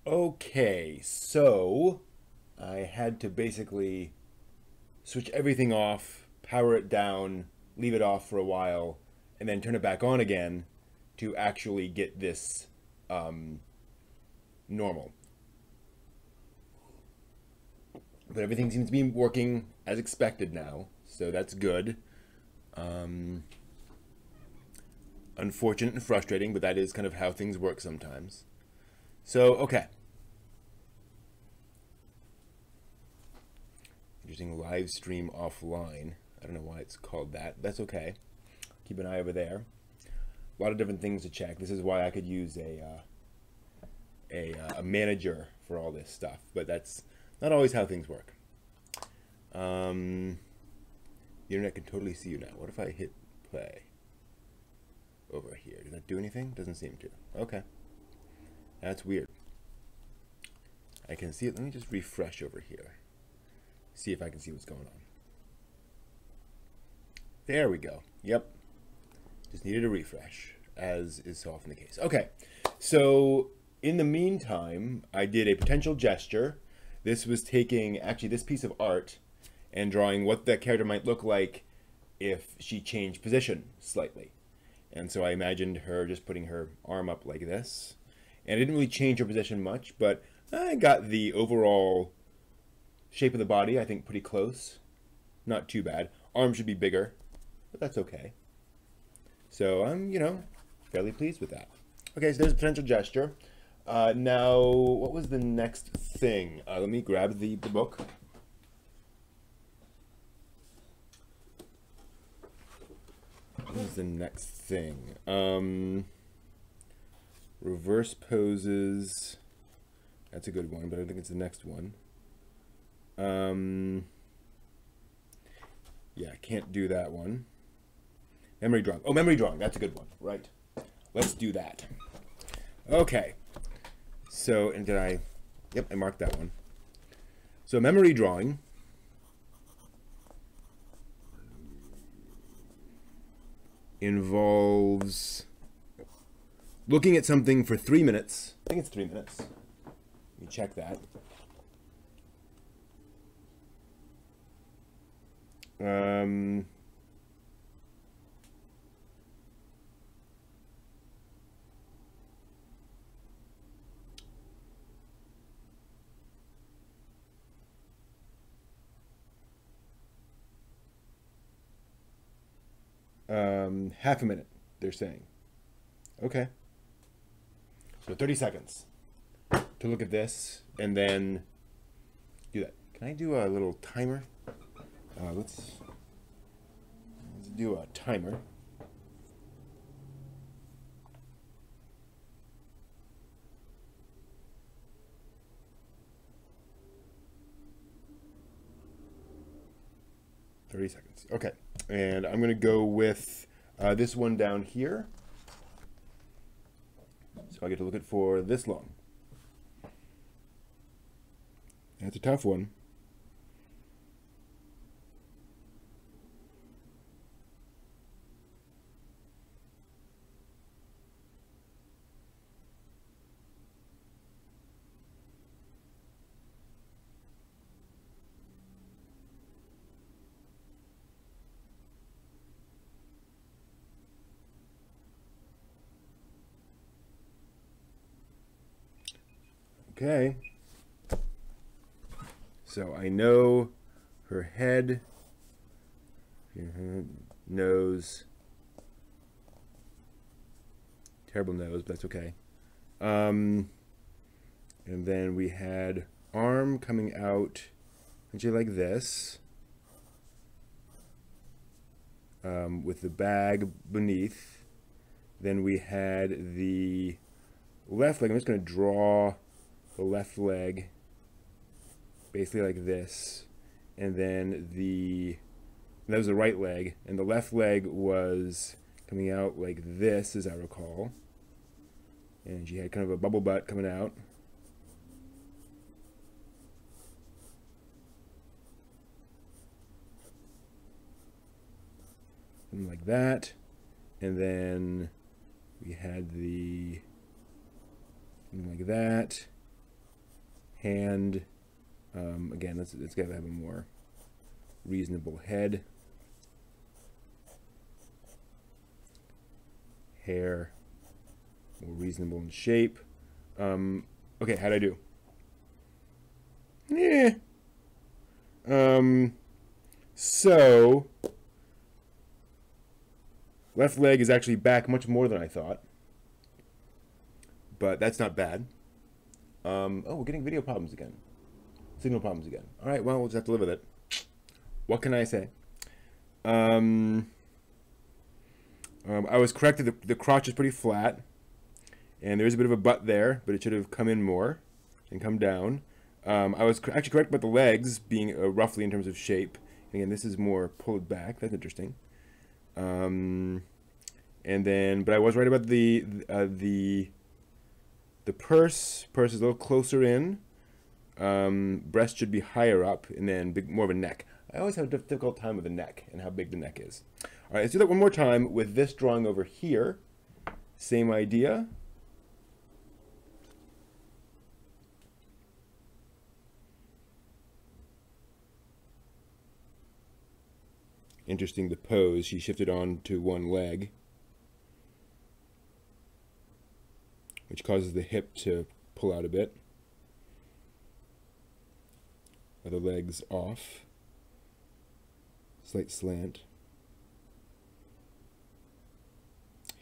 Okay, so I had to basically switch everything off, power it down, leave it off for a while, and then turn it back on again to actually get this normal. But everything seems to be working as expected now, so that's good. Um, Unfortunate and frustrating, but that is kind of how things work sometimes. So, okay. Using live stream offline. I don't know why it's called that. That's okay. Keep an eye over there. A lot of different things to check. This is why I could use a manager for all this stuff, but that's not always how things work. The internet can totally see you now. What if I hit play over here? Does that do anything? Doesn't seem to. Okay. That's weird. I can see it. Let me just refresh over here. See if I can see what's going on. There we go. Yep. Just needed a refresh, as is so often the case. Okay. So in the meantime, I did a potential gesture. This was taking actually this piece of art and drawing what that character might look like if she changed position slightly. And so I imagined her just putting her arm up like this. And it didn't really change her position much, but I got the overall shape of the body, I think, pretty close. Not too bad. Arm should be bigger, but that's okay. So I'm, fairly pleased with that. Okay, so there's a potential gesture. Now, what was the next thing? Let me grab the book. What is the next thing? Reverse poses. That's a good one, but I think it's the next one. Yeah, I can't do that one. Memory drawing. Oh, memory drawing. That's a good one. Right. Let's do that. Okay. So, and did I... Yep, I marked that one. So, memory drawing involves looking at something for 3 minutes. I think it's 3 minutes. Let me check that. Half a minute, they're saying. Okay. So 30 seconds to look at this and then do that. Can I do a little timer? Let's do a timer. $30 seconds. Okay, and I'm gonna go with this one down here. So I get to look at for this long. That's a tough one. Okay. So I know her head, nose, terrible nose, but that's okay. And then we had arm coming out, actually like this, with the bag beneath. Then we had the left leg. I'm just going to draw the left leg basically like this, and then that was the right leg, and the left leg was coming out like this, as I recall, and she had kind of a bubble butt coming out. Something like that, and then we had something like that. Hand, again, let's gotta have a more reasonable head. Hair, more reasonable in shape. Okay, how'd I do? Yeah. So left leg is actually back much more than I thought, but that's not bad. Oh, we're getting video problems again. Signal problems again. All right, well, we'll just have to live with it. What can I say? I was correct that the crotch is pretty flat, and there is a bit of a butt there, but it should have come in more and come down. I was actually correct about the legs being roughly in terms of shape. Again, this is more pulled back. That's interesting. And then, but I was right about the purse. Purse is a little closer in. Breast should be higher up, and then more of a neck. I always have a difficult time with the neck and how big the neck is. All right, let's do that one more time with this drawing over here. Same idea. Interesting, the pose. She shifted on to one leg, which causes the hip to pull out a bit. Other leg's off. Slight slant.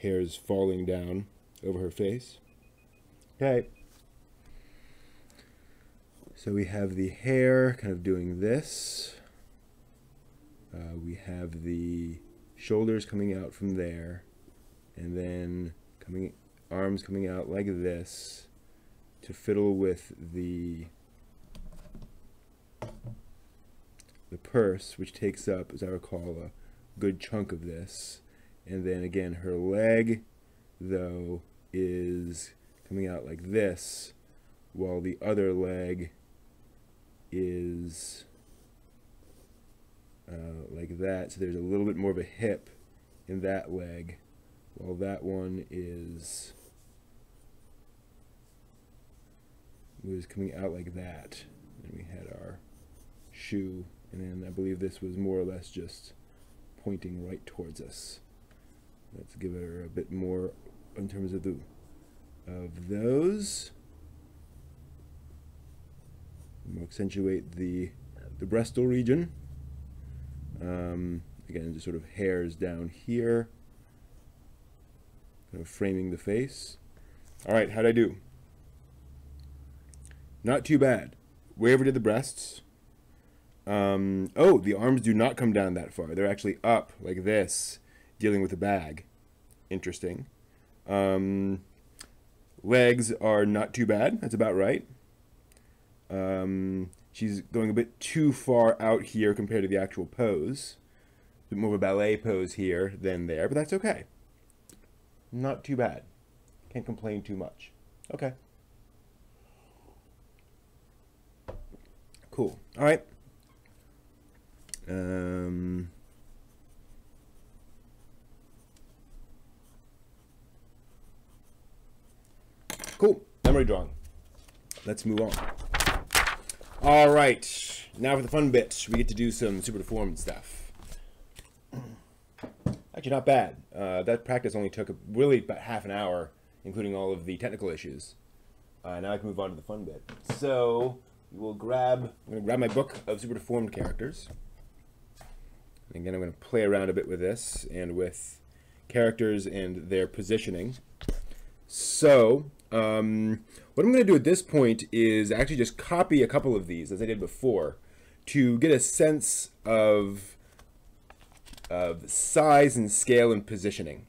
Hair's falling down over her face. Okay. So we have the hair kind of doing this. We have the shoulders coming out from there, and then arms coming out like this to fiddle with the purse, which takes up, as I recall, a good chunk of this. And then again, her leg, though, is coming out like this, while the other leg is like that. So there's a little bit more of a hip in that leg, while that one was coming out like that. And we had our shoe, and then I believe this was more or less just pointing right towards us. Let's give her a bit more in terms of those. We'll accentuate the breastal region. Again, just sort of hairs down here, kind of framing the face. All right, how'd I do? Not too bad. Wherever did the breasts? Oh, the arms do not come down that far. They're actually up like this, dealing with the bag. Interesting. Legs are not too bad. That's about right. She's going a bit too far out here compared to the actual pose. A bit more of a ballet pose here than there, but that's okay. Not too bad. Can't complain too much. Okay. Cool. All right. Cool. Memory drawing. Let's move on. All right. Now for the fun bit. We get to do some super deformed stuff. Actually, not bad. That practice only took really about half an hour, including all of the technical issues. Now I can move on to the fun bit. So I'm going to grab my book of super deformed characters. And again, I'm going to play around a bit with this and with characters and their positioning. So what I'm going to do at this point is actually just copy a couple of these, as I did before, to get a sense of size and scale and positioning.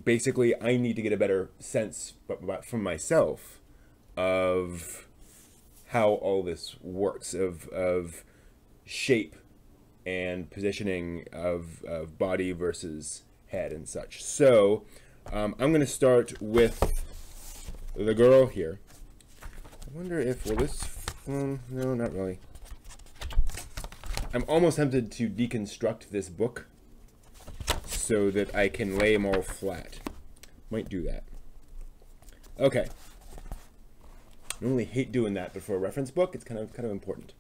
Basically, I need to get a better sense from myself of how all this works, of shape and positioning of body versus head and such. So I'm going to start with the girl here. I wonder if, will this, no, not really. I'm almost tempted to deconstruct this book so that I can lay them all flat. Might do that. Okay. normally hate doing that, but for a reference book, it's kind of important.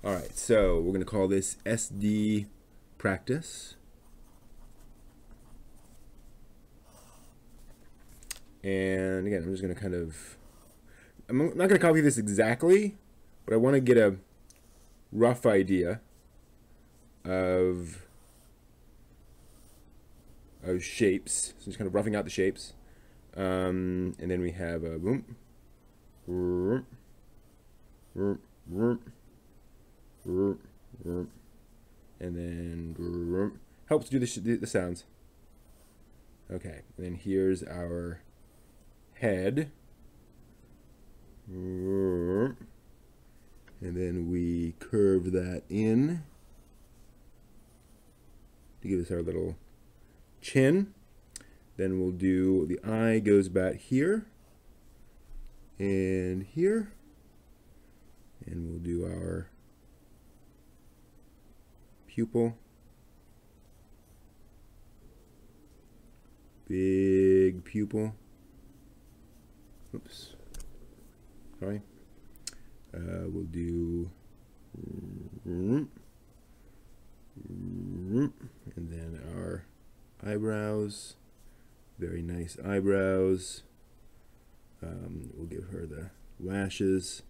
All right, so we're going to call this SD practice. And again, I'm just going to I'm not going to copy this exactly, but I want to get a rough idea of shapes. So just kind of roughing out the shapes. And then we have a boom, and then helps do the sounds. Okay, and then here's our head, and then we curve that in to give us our little chin. Then we'll do, the eye goes back here and here, and we'll do our pupil. Big pupil. Oops. Sorry. We'll do, and then our eyebrows. Very nice eyebrows. We'll give her the lashes,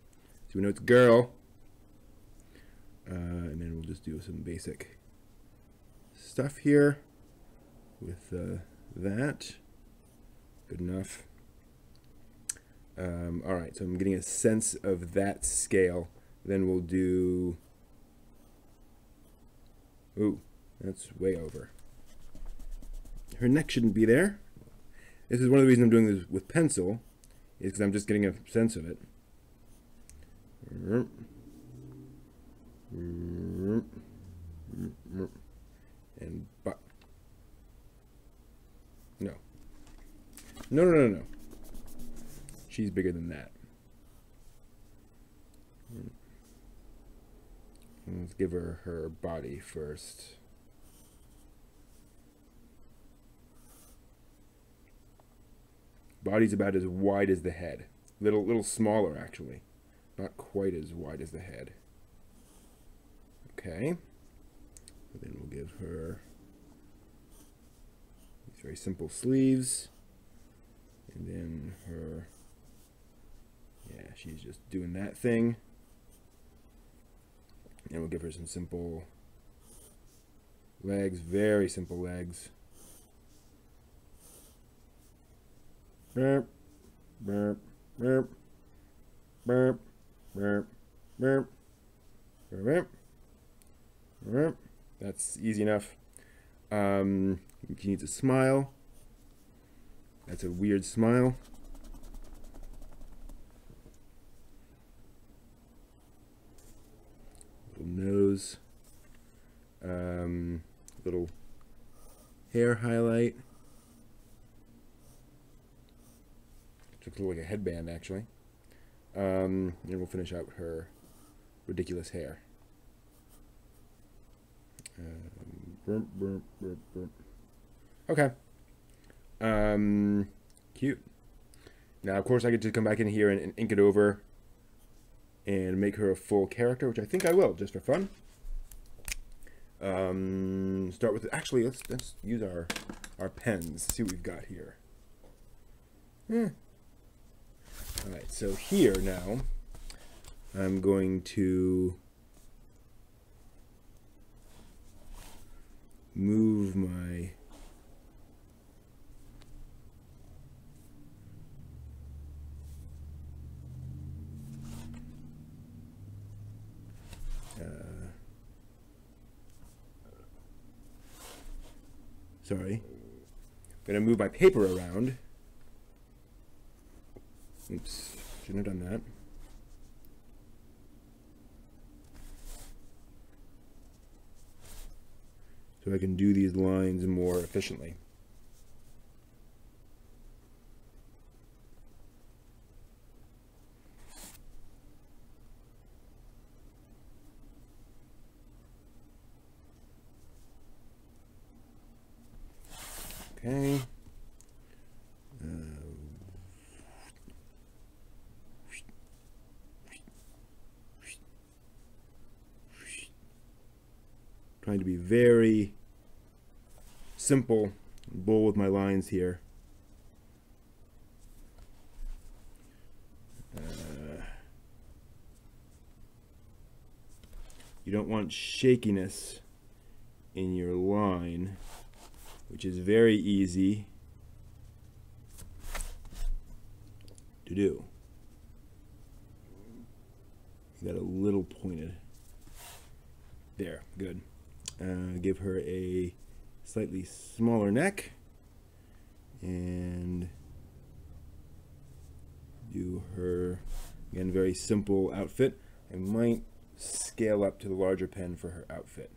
so we know it's a girl. And then we'll just do some basic stuff here with that. Good enough. All right, so I'm getting a sense of that scale. Then we'll do, ooh, that's way over. Her neck shouldn't be there. This is one of the reasons I'm doing this with pencil, is because I'm just getting a sense of it. And but no. No. She's bigger than that. Let's give her her body first. Body's about as wide as the head. Little smaller, actually. Not quite as wide as the head. Okay. And then we'll give her these very simple sleeves. And then her, yeah, she's just doing that thing. And we'll give her some simple legs, very simple legs. Burp, burp, burp, burp, burp, burp, burp, burp. That's easy enough. She needs a smile. That's a weird smile. Little nose. Little hair highlight. Looks like a headband, actually. And we'll finish out her ridiculous hair. Okay. Cute. Now, of course, I get to come back in here and ink it over and make her a full character, which I think I will, just for fun. Start with, actually, let's use our pens. See what we've got here. Alright, so here now, I'm going to move my sorry, I'm going to move my paper around. Oops, shouldn't have done that. So I can do these lines more efficiently. Okay. trying to be very simple, bold with my lines here. You don't want shakiness in your line, which is very easy to do. You got a little pointed. There, good. Give her a slightly smaller neck and do her, again, very simple outfit. I might scale up to the larger pen for her outfit.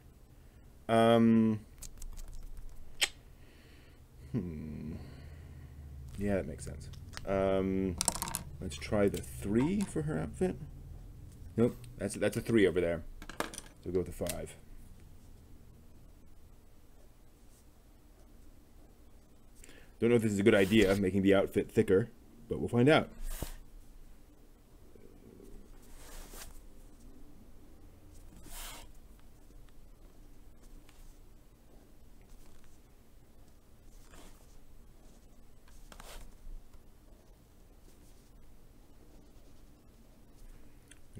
Yeah, that makes sense. Let's try the 3 for her outfit. Nope, that's a 3 over there. So we'll go with the 5. Don't know if this is a good idea, making the outfit thicker, but we'll find out.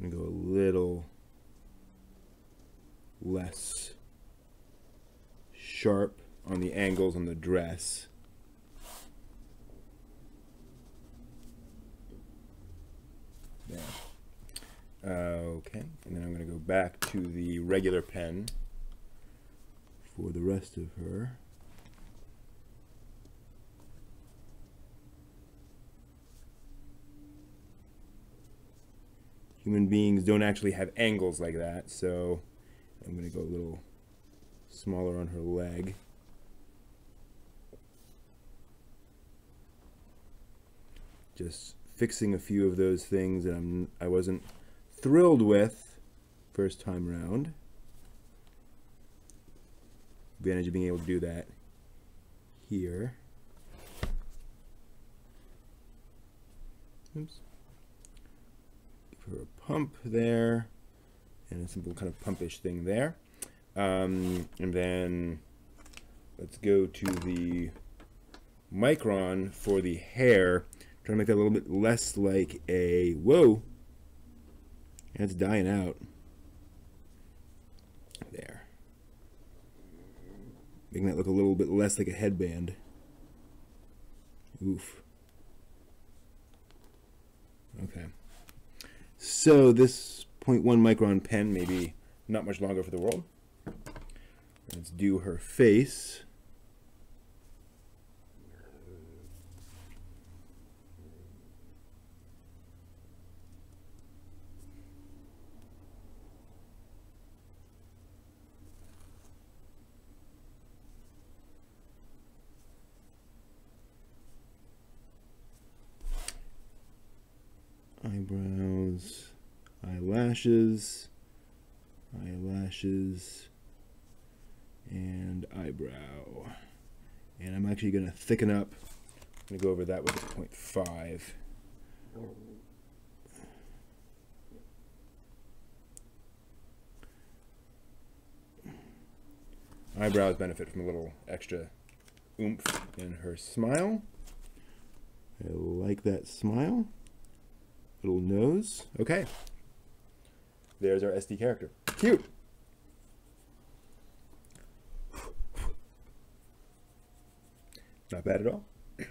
I'm gonna go a little less sharp on the angles on the dress. There. Okay, and then I'm going to go back to the regular pen for the rest of her. Human beings don't actually have angles like that, so I'm going to go a little smaller on her leg. Just fixing a few of those things that I wasn't thrilled with first time round. Advantage of being able to do that here. Oops. Give her a pump there, and a simple kind of pumpish thing there. And then let's go to the micron for the hair. Trying to make that a little bit less like a, whoa, that's dying out. There. Making that look a little bit less like a headband. Oof. Okay. So this 0.1 micron pen, maybe not much longer for the world. Let's do her face. Eyebrows, eyelashes, eyelashes, and eyebrow. And I'm actually going to thicken up. I'm going to go over that with a 0.5. Eyebrows benefit from a little extra oomph in her smile. I like that smile. Little nose. Okay. There's our SD character. Cute. Not bad at all. And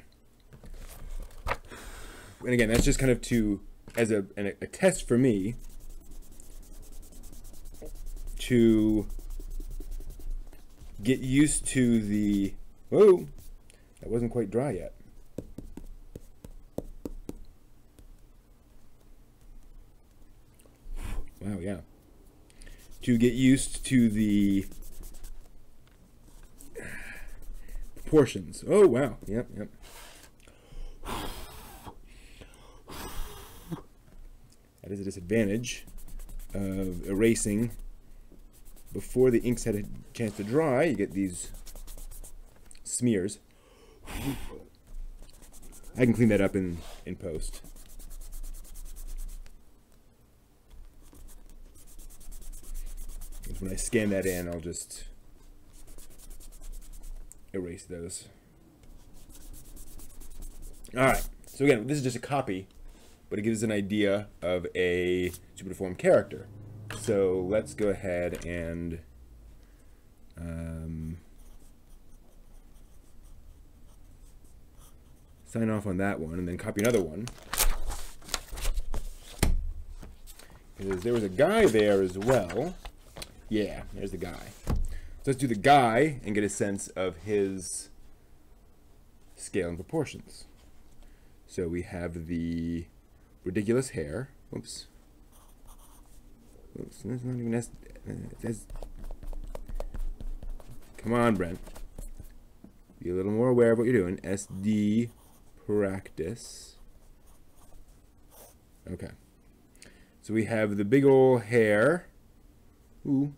again, that's just kind of as a test for me to get used to the, whoa, that wasn't quite dry yet. Wow, yeah. To get used to the proportions. Oh, wow. Yep, yep. That is a disadvantage of erasing before the inks had a chance to dry. You get these smears. I can clean that up in post. When I scan that in, I'll just erase those. Alright, so again, this is just a copy, but it gives us an idea of a super deformed character. So let's go ahead and sign off on that one, and then copy another one. Because there was a guy there as well. Yeah, there's the guy. So let's do the guy and get a sense of his scale and proportions. So we have the ridiculous hair. Oops. Oops, that's not even come on, Brent. Be a little more aware of what you're doing. SD practice. Okay. So we have the big old hair. Ooh.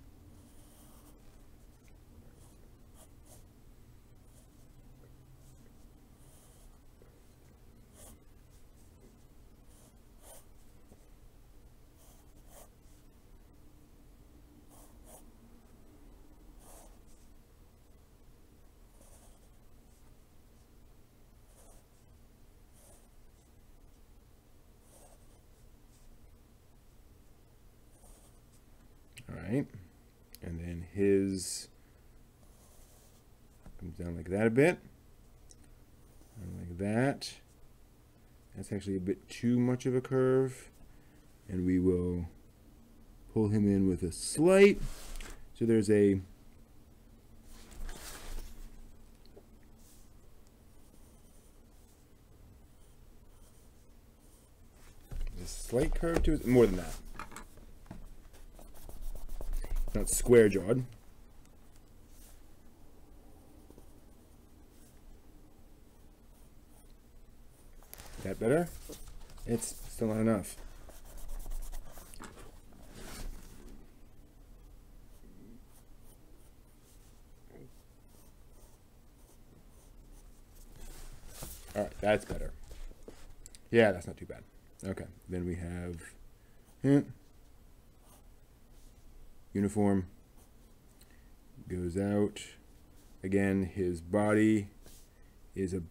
Alright, and then his comes down like that a bit, and like that. That's actually a bit too much of a curve, and we will pull him in with a slight. So there's a slight curve to it, more than that. Not square jawed. Is that better? It's still not enough. Alright, that's better. Yeah, that's not too bad. Okay, then we have uniform goes out. Again, his body is a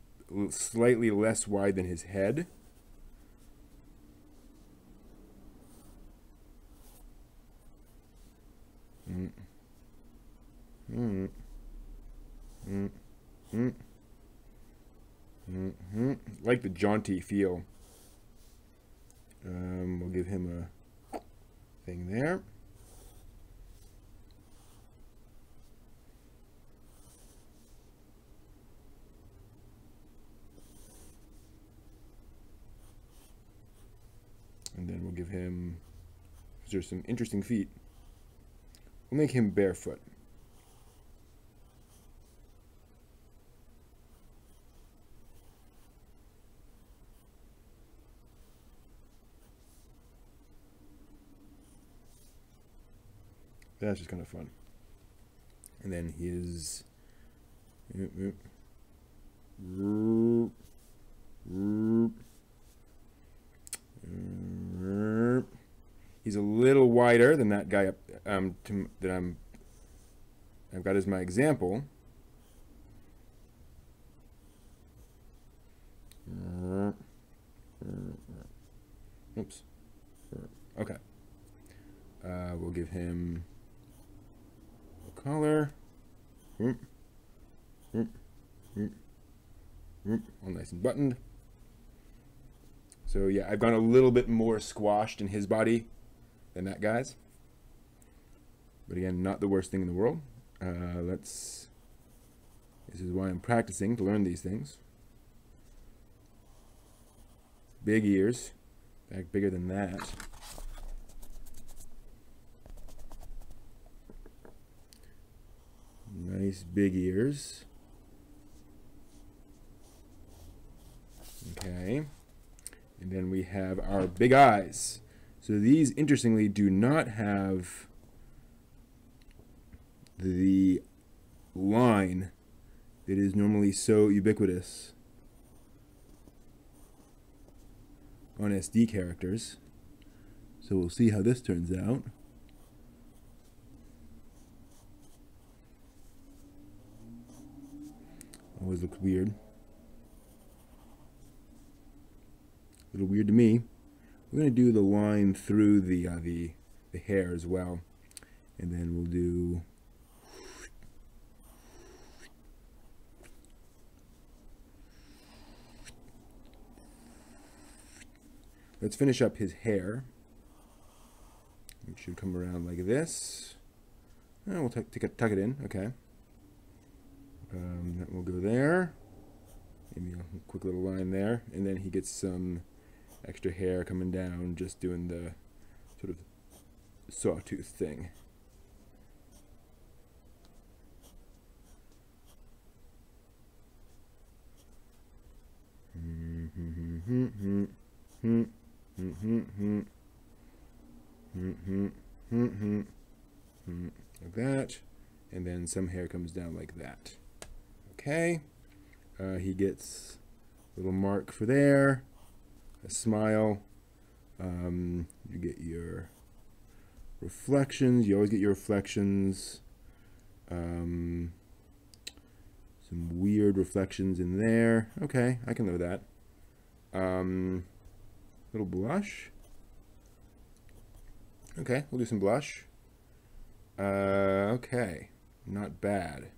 slightly less wide than his head. Like the jaunty feel. We'll give him a thing there. And then we'll give him, there's some interesting feet. We'll make him barefoot. That's just kind of fun. And then his he's a little wider than that guy up that I've got as my example. Oops. Okay. We'll give him a collar. All nice and buttoned. So yeah, I've gone a little bit more squashed in his body than that guy's. But again, not the worst thing in the world. This is why I'm practicing to learn these things. Big ears. In fact, bigger than that. Nice big ears. Okay. And then we have our big eyes. So these, interestingly, do not have the line that is normally so ubiquitous on SD characters. So we'll see how this turns out. Always looks weird. A little weird to me. We're going to do the line through the hair as well. And then we'll do... Let's finish up his hair. It should come around like this. And we'll tuck it in. Okay. That will go there. Maybe a quick little line there. And then he gets some extra hair coming down, just doing the sort of sawtooth thing. Like that, and then some hair comes down like that. Okay, he gets a little mark for there, a smile. You get your reflections. You always get your reflections. Some weird reflections in there. Okay, I can live with that. Little blush. Okay, we'll do some blush. Okay, not bad.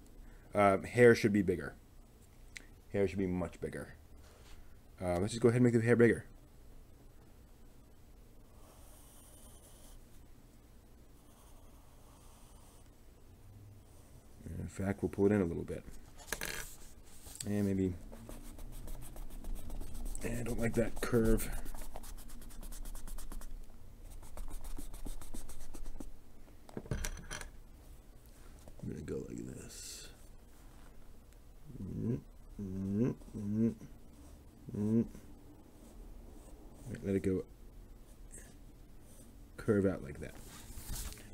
Hair should be bigger. Hair should be much bigger. Let's just go ahead and make the hair bigger. In fact, we'll pull it in a little bit. And maybe... I don't like that curve. I'm going to go like this. Let it go. Curve out like that.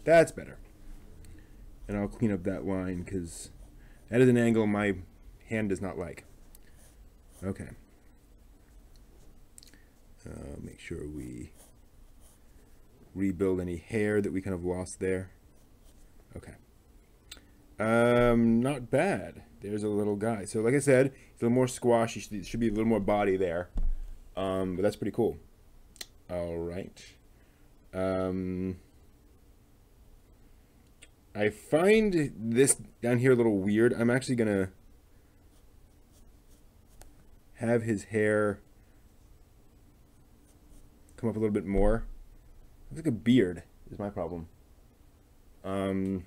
That's better. And I'll clean up that line because that is an angle my hand does not like. Okay. Make sure we rebuild any hair that we kind of lost there. Okay. Not bad. There's a little guy. So like I said, it's a little more squashy. Should be a little more body there. But that's pretty cool. All right. I find this down here a little weird. I'm actually gonna have his hair come up a little bit more. It's like a beard is my problem. Perhaps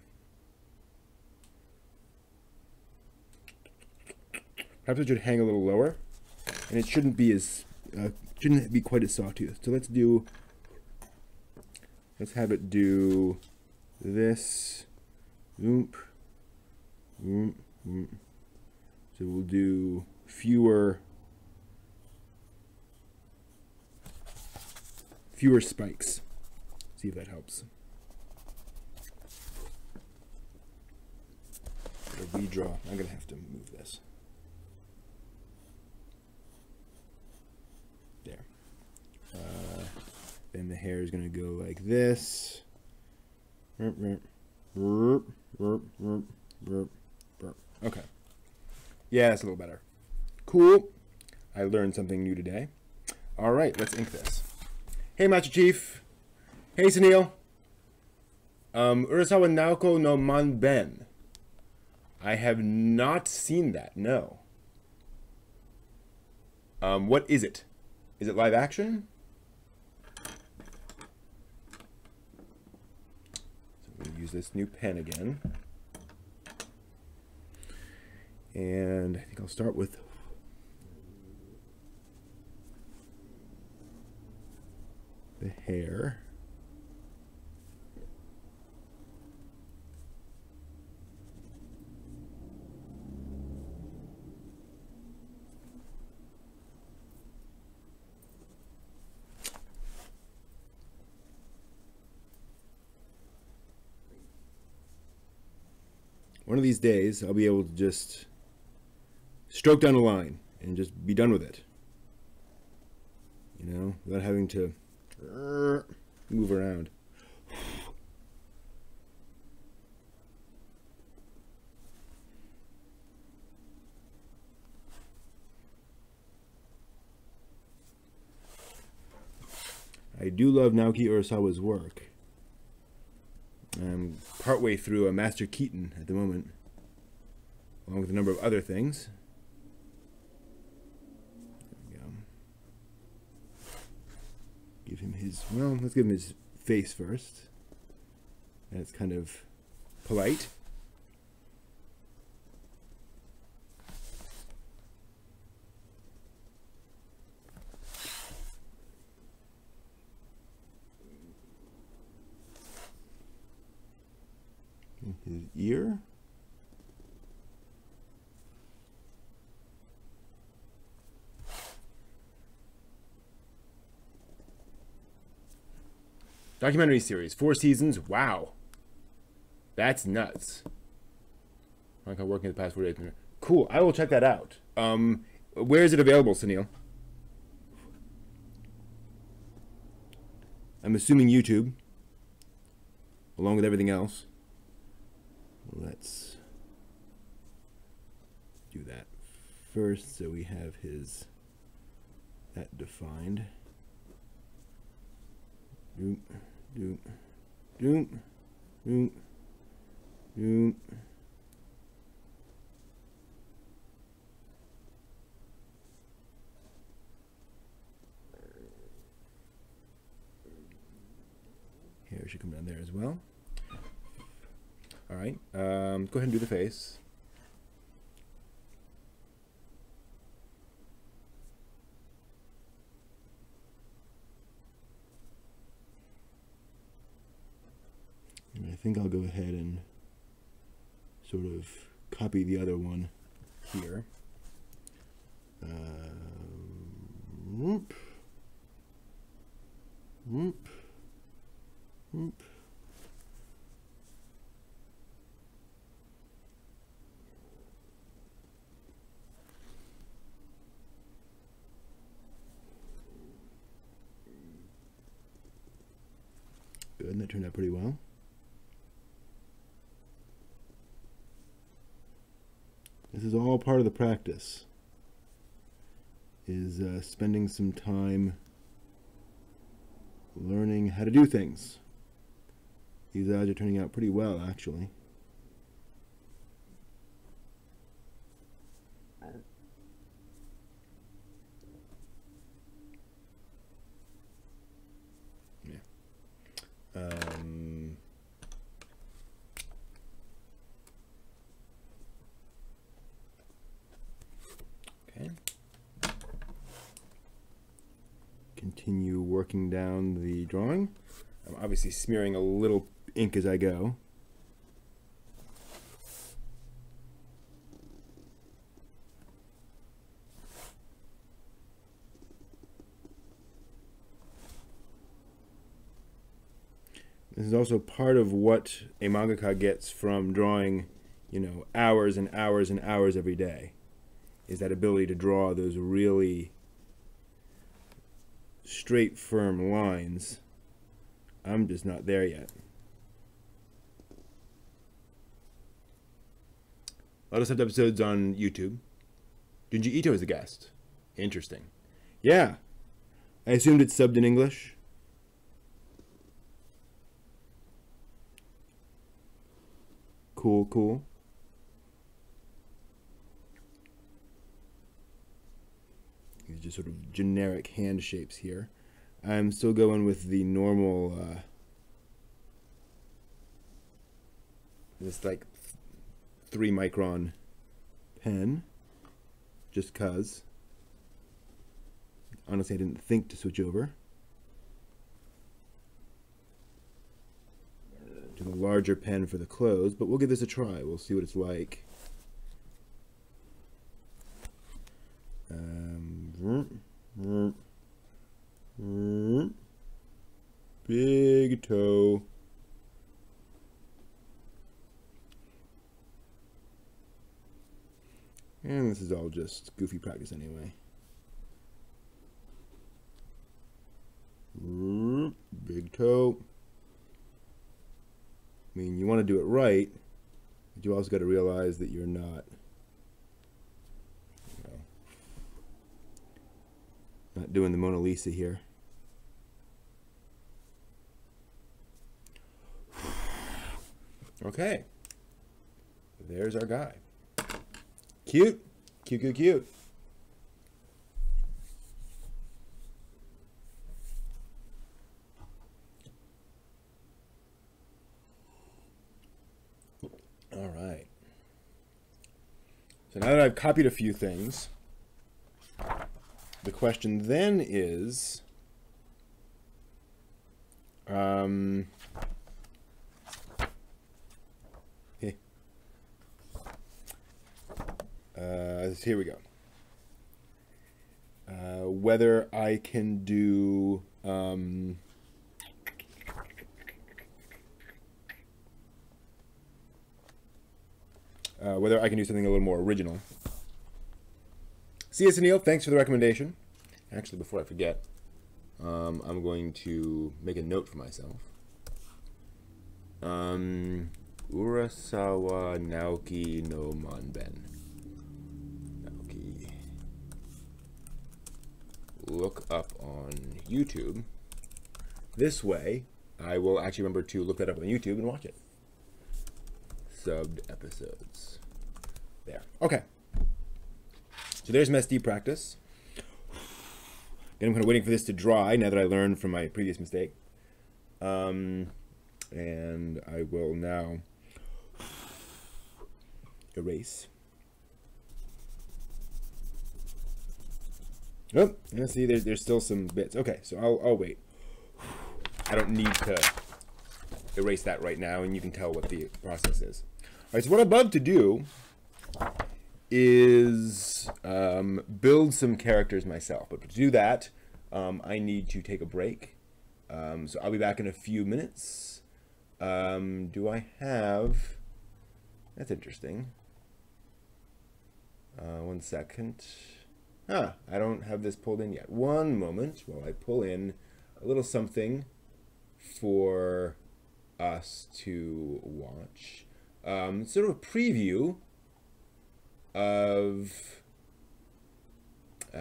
it should hang a little lower, and it shouldn't be as shouldn't be quite as sawtooth. So let's have it do this. Oop, oop, oop. So we'll do fewer spikes. See if that helps. A redraw. I'm gonna have to move this. There. Then the hair is gonna go like this. Okay. Yeah, that's a little better. Cool. I learned something new today. All right, let's ink this. Hey, Master Chief. Hey, Sunil. Urasawa Naoko no Manben. I have not seen that, no. What is it? Is it live action? So I'm going to use this new pen again. And I think I'll start with the hair. One of these days, I'll be able to just stroke down a line and just be done with it. You know, without having to move around. I do love Naoki Urasawa's work. I'm partway through a Master Keaton at the moment, along with a number of other things. There we go. Give him his, well, let's give him his face first. That's kind of polite. His ear. Documentary series, 4 seasons. Wow. That's nuts. I'm working the past 4 days. Cool. I will check that out. Where is it available, Sunil? I'm assuming YouTube, along with everything else. Let's do that first, so we have that defined. Doom, doom, doom, doom, doom. Hair should come down there as well. All right, go ahead and do the face. And I think I'll go ahead and sort of copy the other one here. Whoop, whoop, whoop. Good, and that turned out pretty well. This is all part of the practice, is spending some time learning how to do things. These eyes are turning out pretty well, actually. Okay. Continue working down the drawing. I'm obviously smearing a little ink as I go. This is also part of what a mangaka gets from drawing, you know, hours and hours and hours every day, is that ability to draw those really straight, firm lines. I'm just not there yet. A lot of subbed episodes on YouTube. Junji Ito is a guest. Interesting. Yeah. I assumed it's subbed in English. Cool, cool. These are just sort of generic hand shapes here. I'm still going with the normal, this like 3 micron pen, just cause. Honestly, I didn't think to switch over to the larger pen for the close, but we'll give this a try. We'll see what it's like. Big toe. And this is all just goofy practice anyway. Big toe. I mean, you want to do it right, but you also got to realize that you're not, you know, not doing the Mona Lisa here. Okay. There's our guy. Cute. Cute, cute, cute. All right. So now that I've copied a few things, the question then is, here we go. Whether I can do something a little more original. See you, Sunil. Thanks for the recommendation. Actually, before I forget, I'm going to make a note for myself. Urasawa Naoki no Manben. Naoki. Look up on YouTube. This way, I will actually remember to look that up on YouTube and watch it. Subbed episodes. There. Okay. So there's some SD practice. Then I'm kind of waiting for this to dry now that I learned from my previous mistake. And I will now erase. Oh, yeah, see, there's still some bits. Okay, so I'll wait. I don't need to erase that right now, and you can tell what the process is. All right, so what I'd love to do is build some characters myself. But to do that, I need to take a break. So I'll be back in a few minutes. Do I have... That's interesting. 1 second. I don't have this pulled in yet. One moment while I pull in a little something for us to watch. Sort of a preview of... I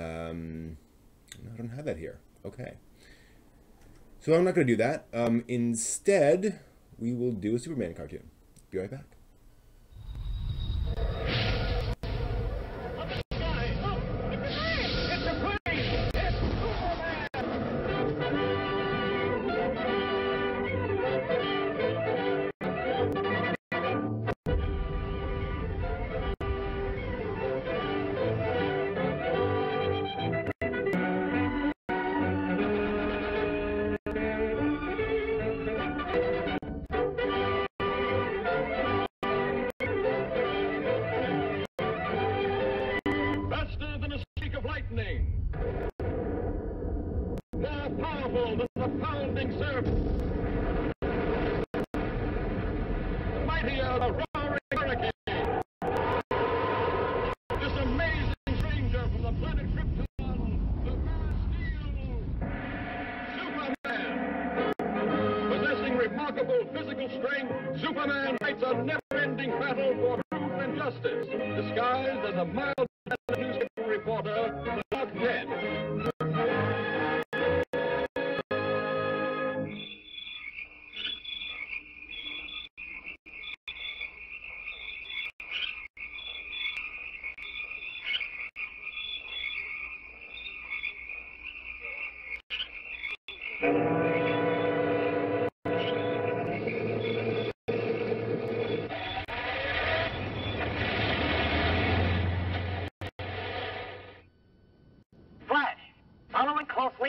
don't have that here. Okay. So I'm not going to do that. Instead, we will do a Superman cartoon. Be right back. Physical strength, Superman fights a never-ending battle for truth and justice, disguised as a mild newspaper reporter, Doug Penn.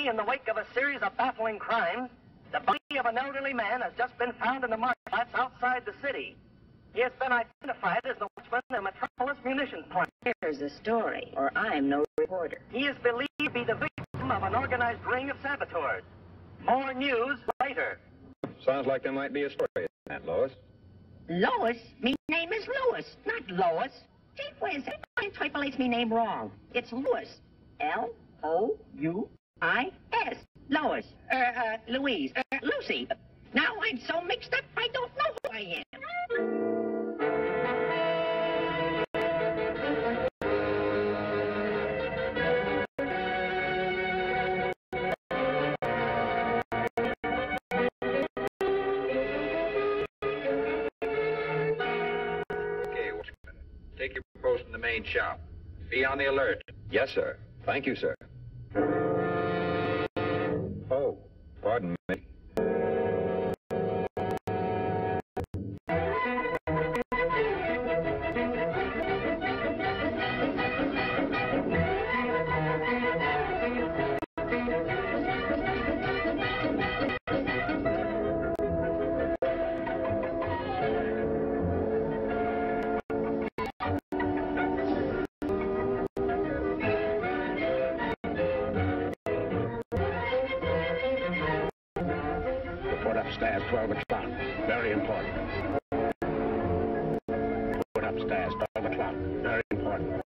In the wake of a series of baffling crimes, the body of an elderly man has just been found in the marketplace outside the city. He has been identified as the watchman of Metropolis Munitions Plant. Here's the story, or I'm no reporter. He is believed to be the victim of an organized ring of saboteurs. More news later. Sounds like there might be a story in that, Lois. Lois? Me name is Louis, not Lois. Gee whiz, everybody interpolates me name wrong. It's Louis. Louis. Lois. Louise. Lucy. Now I'm so mixed up, I don't know who I am. main shop. Be on the alert. Yes, sir. Thank you, sir. Oh, pardon me. Upstairs, 12 o'clock. Very important. Report upstairs, 12 o'clock. Very important.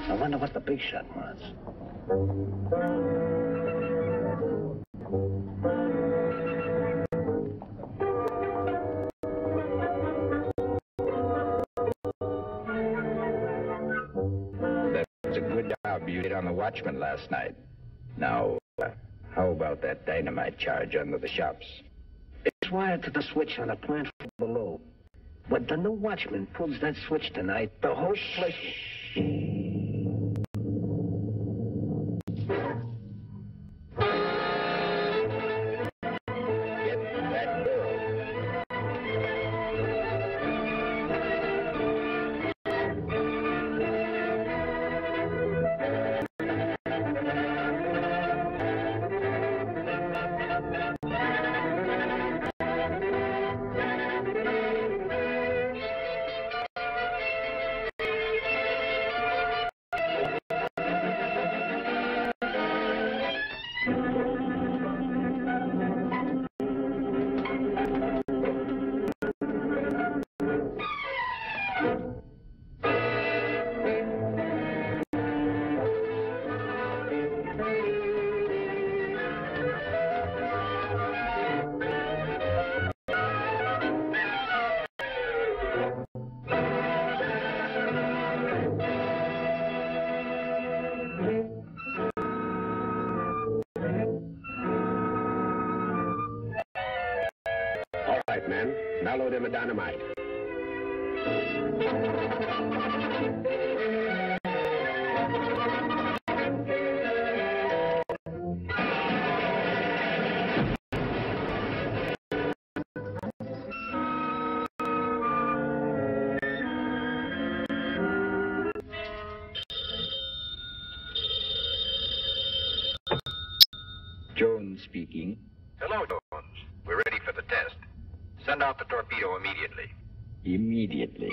I wonder what the big shot wants. You did on the watchman last night. Now, how about that dynamite charge under the shops? It's wired to the switch on the plant below. When the new watchman pulls that switch tonight, the whole place... Get that girl. Man, now load in the dynamite. Jones speaking. Hello, Jones. We're ready for the test. Send out the torpedo immediately. Immediately.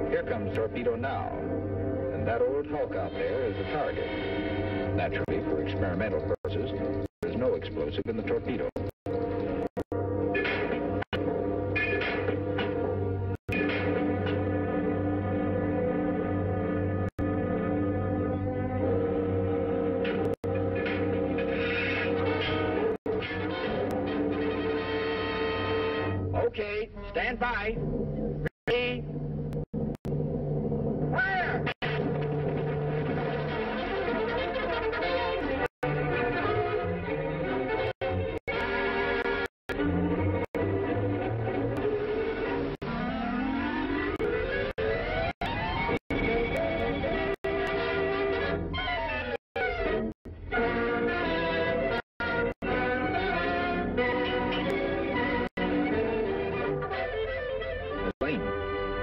Here comes torpedo now. And that old hulk out there is the target. Naturally, for experimental purposes, there's no explosive in the torpedo. Okay, stand by. Ready? Fire!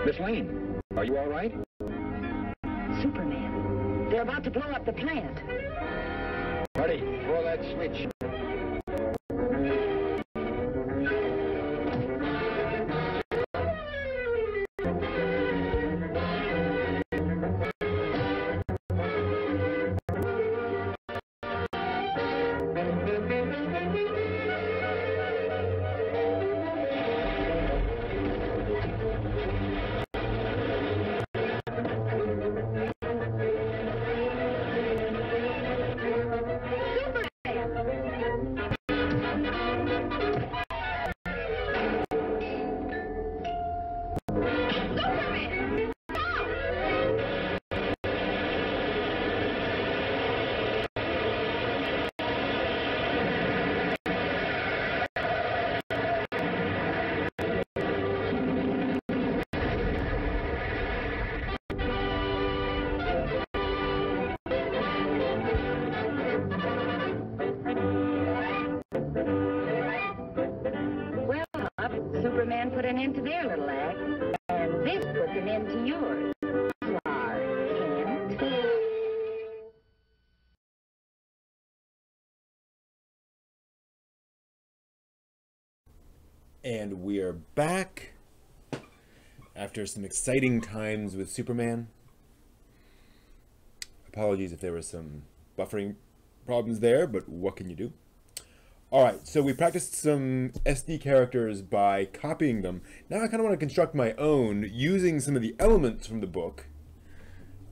Miss Lane, are you all right? Superman. They're about to blow up the plant. Buddy, throw that switch. up, Superman put an end to their little act, and this puts an end to yours. Clark Kent. And we are back after some exciting times with Superman. Apologies if there were some buffering problems there, but what can you do? Alright, so we practiced some SD characters by copying them. Now I kind of want to construct my own using some of the elements from the book,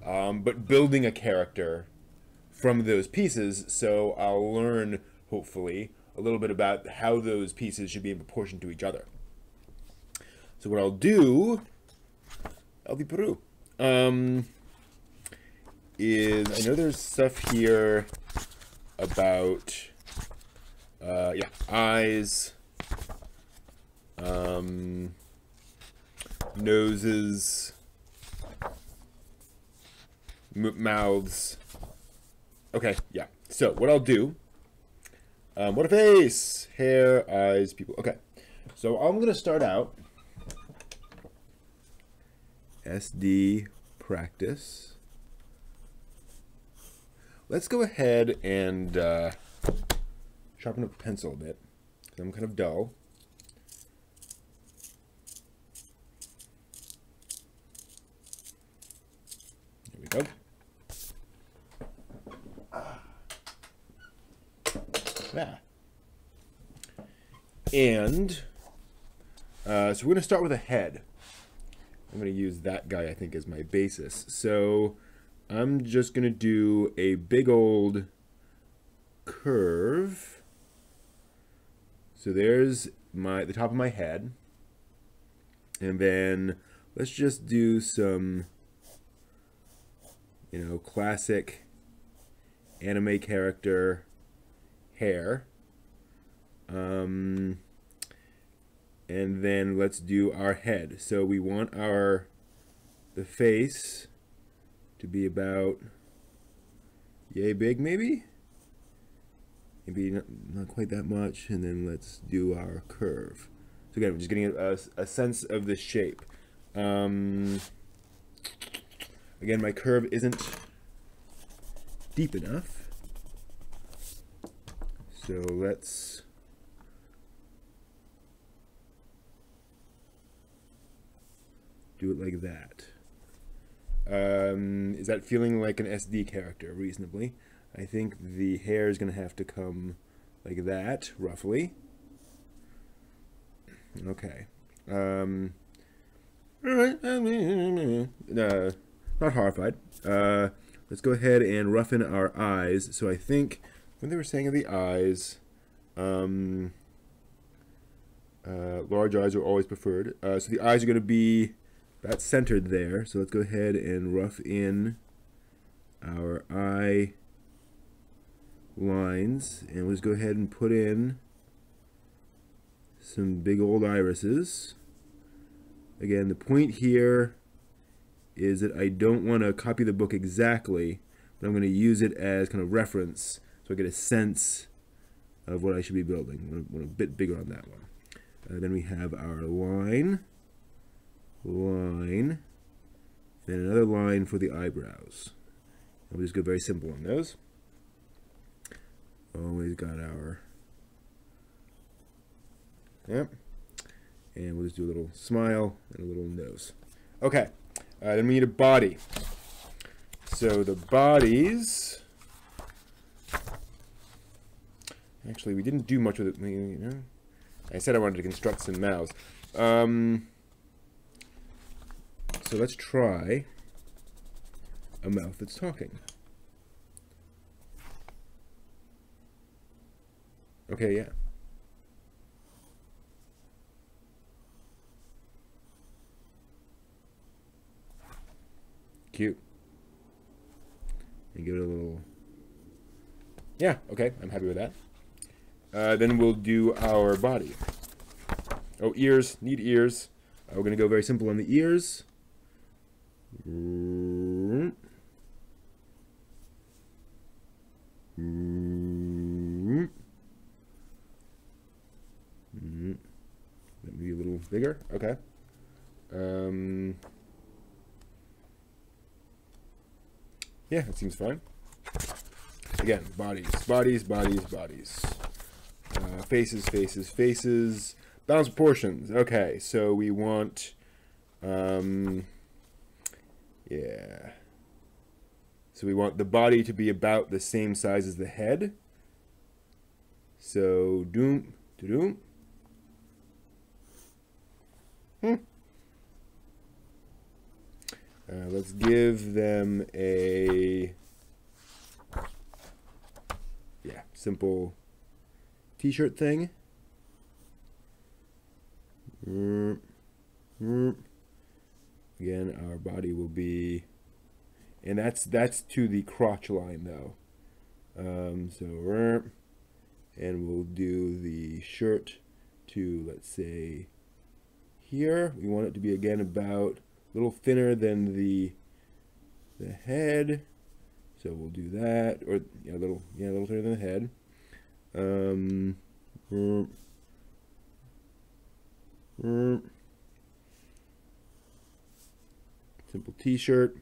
but building a character from those pieces, so I'll learn, hopefully, a little bit about how those pieces should be in proportion to each other. So what I'll do, Peru, is, I know there's stuff here about, yeah, eyes, noses, mouths. Okay, yeah. So what I'll do, what a face, hair, eyes, people. Okay, so I'm gonna start out SD practice. Let's go ahead and sharpen up the pencil a bit, because I'm kind of dull. There we go. Yeah. And so we're going to start with a head. I'm going to use that guy, I think, as my basis. So I'm just going to do a big old curve. So there's the top of my head. And then let's just do some, you know, classic anime character hair. And then let's do our head. So we want the face to be about yay big, maybe not quite that much. And then let's do our curve. So again, we're just getting a sense of the shape. Again, my curve isn't deep enough, so let's do it like that. Is that feeling like an SD character reasonably? I think the hair is going to have to come like that, roughly. Okay. Alright. Not horrified. Let's go ahead and roughen our eyes. So I think when they were saying of the eyes, large eyes are always preferred. So the eyes are going to be about centered there. So let's go ahead and rough in our eye lines. And we'll just go ahead and put in some big old irises. Again, the point here is that I don't want to copy the book exactly, but I'm going to use it as kind of reference so I get a sense of what I should be building. I want a bit bigger on that one. Then we have our line, then another line for the eyebrows. And we'll just go very simple on those. Always got our, yep. And we'll just do a little smile and a little nose. Okay, then we need a body. So the bodies, actually we didn't do much with it. You know, I said I wanted to construct some mouths. So let's try a mouth that's talking. Okay, yeah. Cute. And give it a little... Yeah, okay, I'm happy with that. Then we'll do our body. Oh, ears. Need ears. We're going to go very simple on the ears. Maybe bigger? Okay. Yeah, that seems fine. Again, bodies, bodies, bodies, bodies. Faces, faces, faces. Balance proportions. Okay, so we want, yeah. So we want the body to be about the same size as the head. So, doom, doom. Let's give them a, yeah, simple t-shirt thing. Again, our body will be, and that's to the crotch line though. So, and we'll do the shirt to, let's say, here. We want it to be again about a little thinner than the head. So we'll do that, or yeah, a little thinner than the head. Simple t-shirt.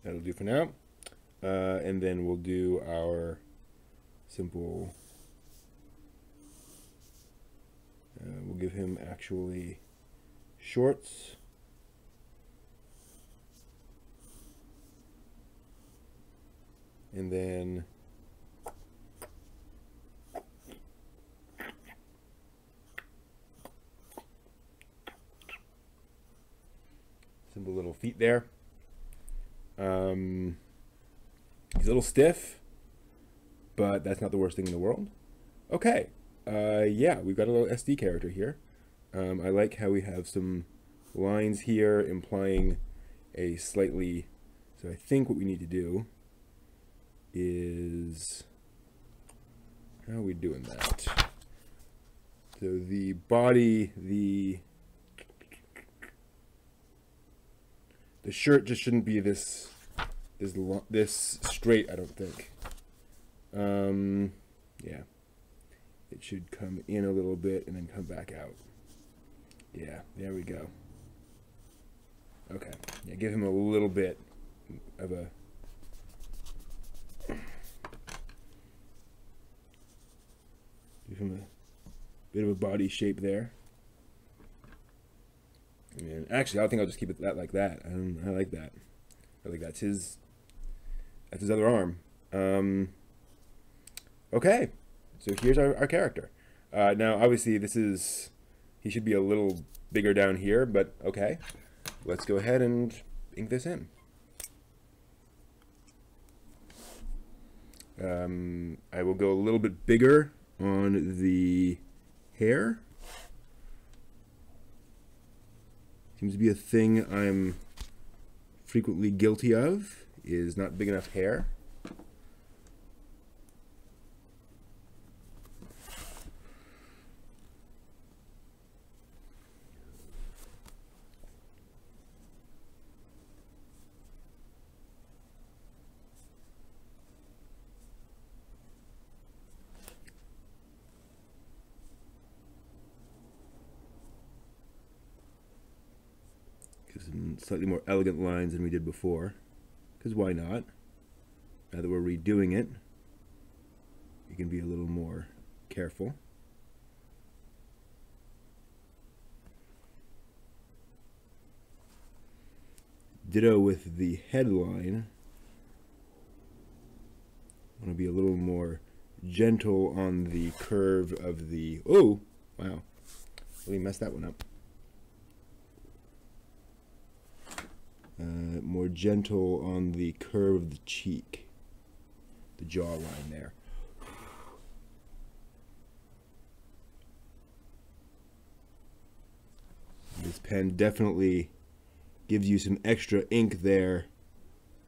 That'll do for now. And then we'll do our simple, we'll give him actually shorts. And then simple little feet there. He's a little stiff, but that's not the worst thing in the world. Okay, yeah, we've got a little SD character here. I like how we have some lines here implying a slightly, so I think what we need to do is, how are we doing that? So the body, the shirt just shouldn't be this straight, I don't think. Yeah, it should come in a little bit and then come back out. Yeah, there we go. Okay, yeah, give him a little bit of a, give him a bit of a body shape there. And actually, I think I'll just keep it like that. I like that. I think that's his other arm. Okay, so here's our character. Now, obviously, he should be a little bigger down here, but okay. Let's go ahead and ink this in. I will go a little bit bigger on the hair. Seems to be a thing I'm frequently guilty of, is not big enough hair. Some slightly more elegant lines than we did before, because why not? Now that we're redoing it, you can be a little more careful. Ditto with the headline. I want to be a little more gentle on the curve of the, oh wow, really messed that one up. More gentle on the curve of the cheek, the jawline there. This pen definitely gives you some extra ink there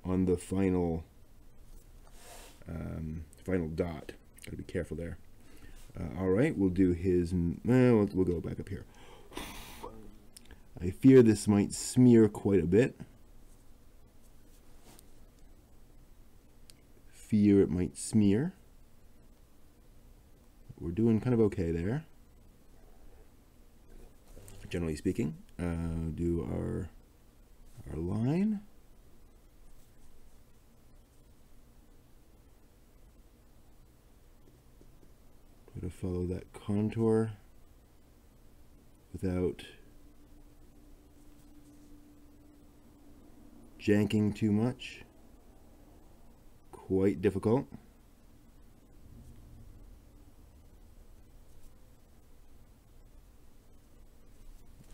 on the final final dot. Gotta be careful there. All right, we'll do his. Well, we'll go back up here. I fear this might smear quite a bit. Fear it might smear. We're doing kind of okay there, generally speaking. Do our line. Try to follow that contour without janking too much. Quite difficult.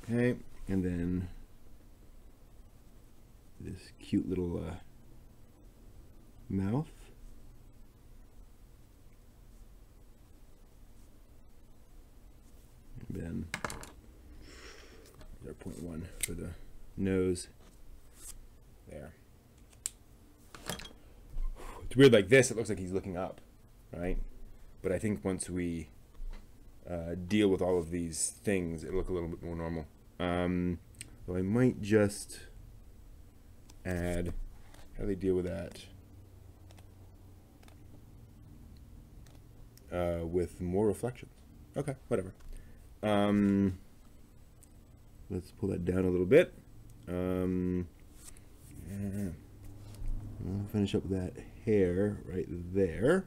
Okay, and then this cute little mouth. And then there's our 0.1 for the nose. There. It's weird like this, it looks like he's looking up, right? But I think once we deal with all of these things, it'll look a little bit more normal. So I might just add, how do they deal with that? With more reflections. Okay, whatever. Let's pull that down a little bit. I'll finish up that hair right there.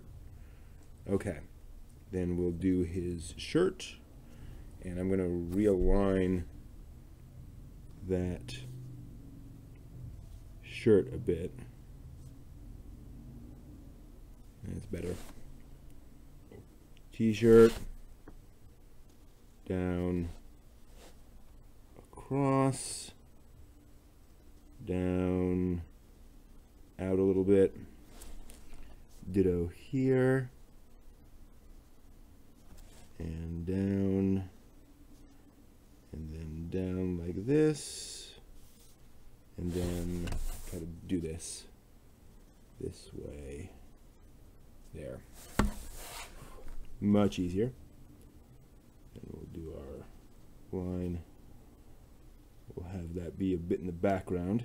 Okay, then we'll do his shirt, and I'm going to realign that shirt a bit. That's better. T-shirt down, across, down, out a little bit. Ditto here, and down, and then down like this, and then try to do this way. There. Much easier. And we'll do our line. We'll have that be a bit in the background.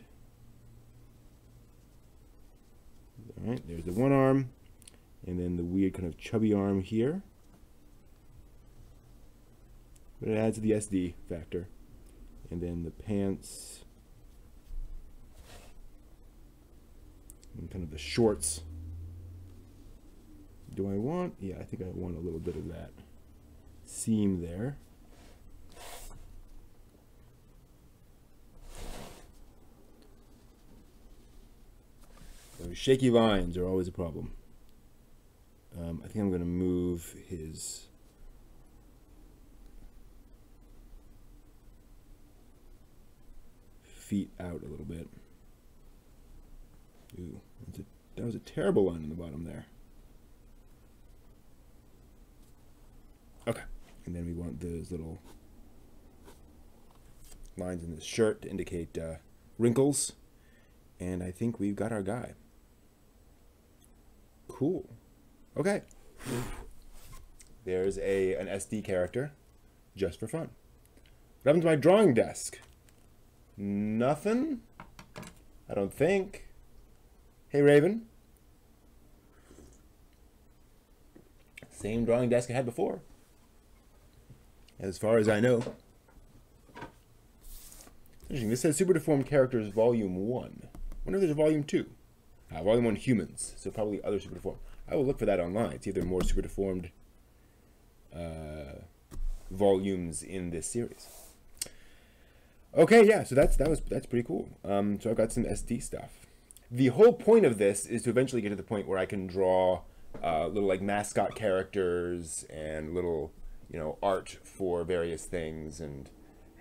Alright, there's the one arm, and then the weird kind of chubby arm here. But it adds to the SD factor. And then the pants, and kind of the shorts. Do I want? Yeah, I think I want a little bit of that seam there. Those shaky lines are always a problem. I think I'm going to move his feet out a little bit. Ooh, that was a terrible line in the bottom there. Okay, and then we want those little lines in this shirt to indicate wrinkles. And I think we've got our guy. Cool. Okay. There's an SD character, just for fun. What happened to my drawing desk? Nothing? I don't think. Hey, Raven. Same drawing desk I had before, as far as I know. Interesting. This says Super Deformed Characters Volume 1. I wonder if there's a Volume 2. Volume 1 Humans, so probably other Super Deformed. I will look for that online, see if there are more Super Deformed volumes in this series. Okay, yeah, so that's pretty cool. So I've got some SD stuff. The whole point of this is to eventually get to the point where I can draw little like mascot characters and little, you know, art for various things, and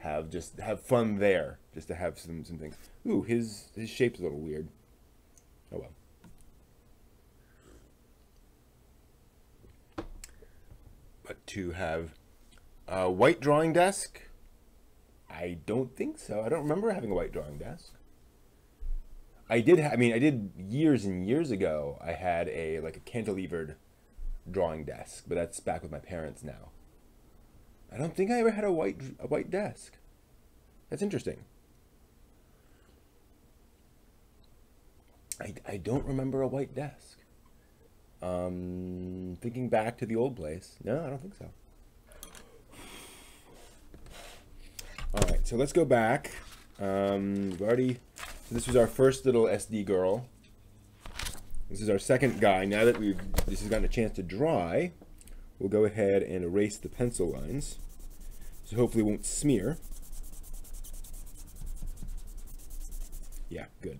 have fun there, just to have some things. Ooh, his shape's a little weird. Oh well. But to have a white drawing desk, I don't think so. I don't remember having a white drawing desk. I did years and years ago. I had a cantilevered drawing desk, but that's back with my parents now. I don't think I ever had a white desk. That's interesting. I don't remember a white desk. Thinking back to the old place. No, I don't think so. All right, so let's go back. This was our first little SD girl. This is our second guy. Now that this has gotten a chance to dry, we'll go ahead and erase the pencil lines. So hopefully it won't smear. Yeah, good.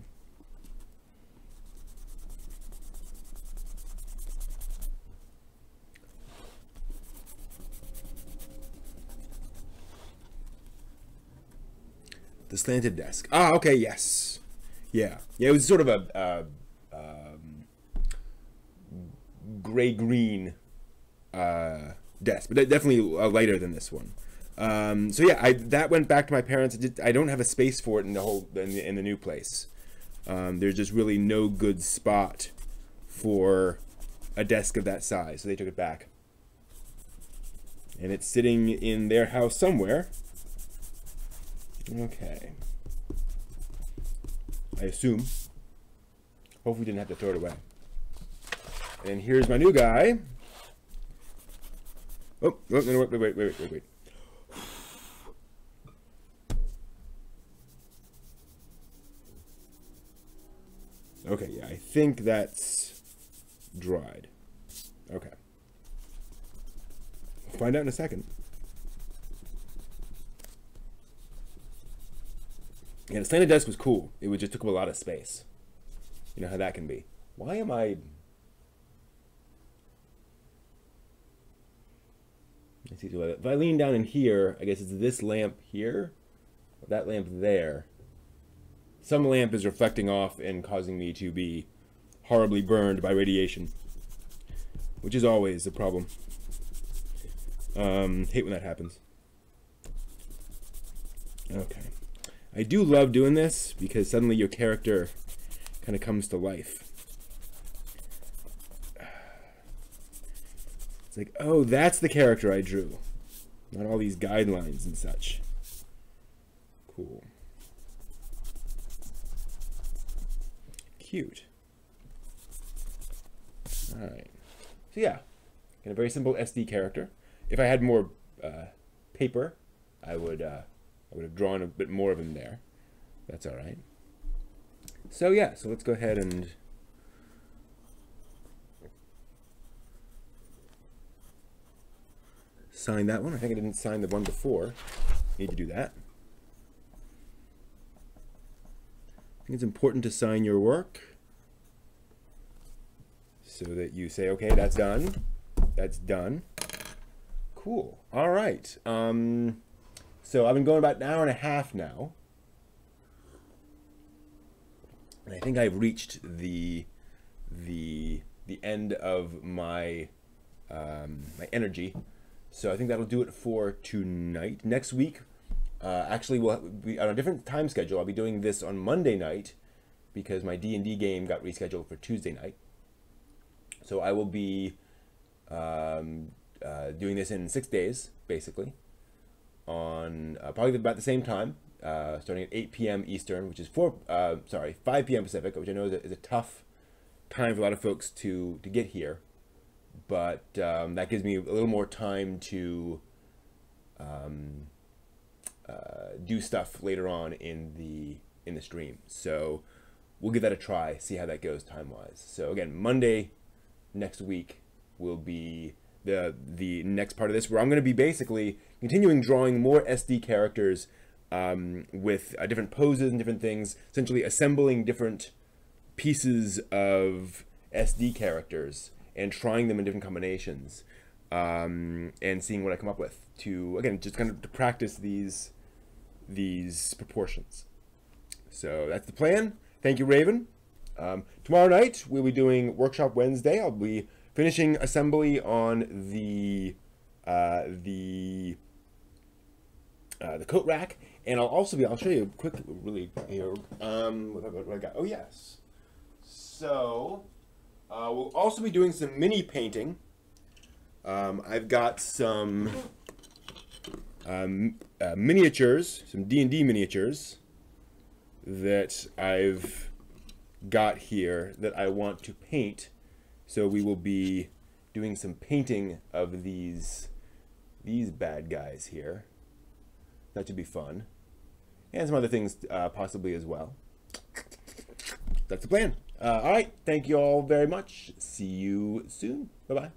The slanted desk. Ah, okay, yes. Yeah. Yeah, it was sort of a gray-green desk, but definitely lighter than this one. So yeah, that went back to my parents. I don't have a space for it in the new place. There's just really no good spot for a desk of that size, so they took it back. And it's sitting in their house somewhere. Okay. I assume. Hopefully we didn't have to throw it away. And here's my new guy. Oh, no, wait. Okay, yeah, I think that's dried. Okay. We'll find out in a second. Yeah, the slanted desk was cool. It just took up a lot of space. You know how that can be. Why am I... Let's see, if I lean down in here, I guess it's this lamp here, or that lamp there. Some lamp is reflecting off and causing me to be horribly burned by radiation, which is always a problem. Hate when that happens. Okay. I do love doing this because suddenly your character kind of comes to life. It's like, oh, that's the character I drew. Not all these guidelines and such. Cool. Cute. Alright. So yeah, got a very simple SD character. If I had more paper, I would have drawn a bit more of him there. That's alright. So yeah, so let's go ahead and sign that one. I think I didn't sign the one before. Need to do that. I think it's important to sign your work so that you say, okay, that's done. That's done. Cool. All right. So I've been going about an hour and a half now. And I think I've reached the end of my my energy. So I think that'll do it for tonight. Next week, actually, we'll be on a different time schedule. I'll be doing this on Monday night because my D&D game got rescheduled for Tuesday night. So I will be doing this in 6 days, basically, on probably about the same time, starting at 8 p.m. Eastern, which is 5 p.m. Pacific, which I know is a tough time for a lot of folks to get here. But that gives me a little more time to do stuff later on in the stream. So we'll give that a try, see how that goes time-wise. So again, Monday next week will be the next part of this, where I'm going to be basically continuing drawing more SD characters with different poses and different things, essentially assembling different pieces of SD characters and trying them in different combinations, and seeing what I come up with to, again, just kind of to practice these proportions. So that's the plan. Thank you, Raven. Tomorrow night we'll be doing Workshop Wednesday. I'll be finishing assembly on the coat rack, and I'll show you quick, really here. What I got? Oh yes. So we'll also be doing some mini painting I've got some miniatures, some D&D miniatures that I've got here that I want to paint. So we will be doing some painting of these bad guys here. That should be fun. And some other things possibly as well. That's the plan. All right. Thank you all very much. See you soon. Bye-bye.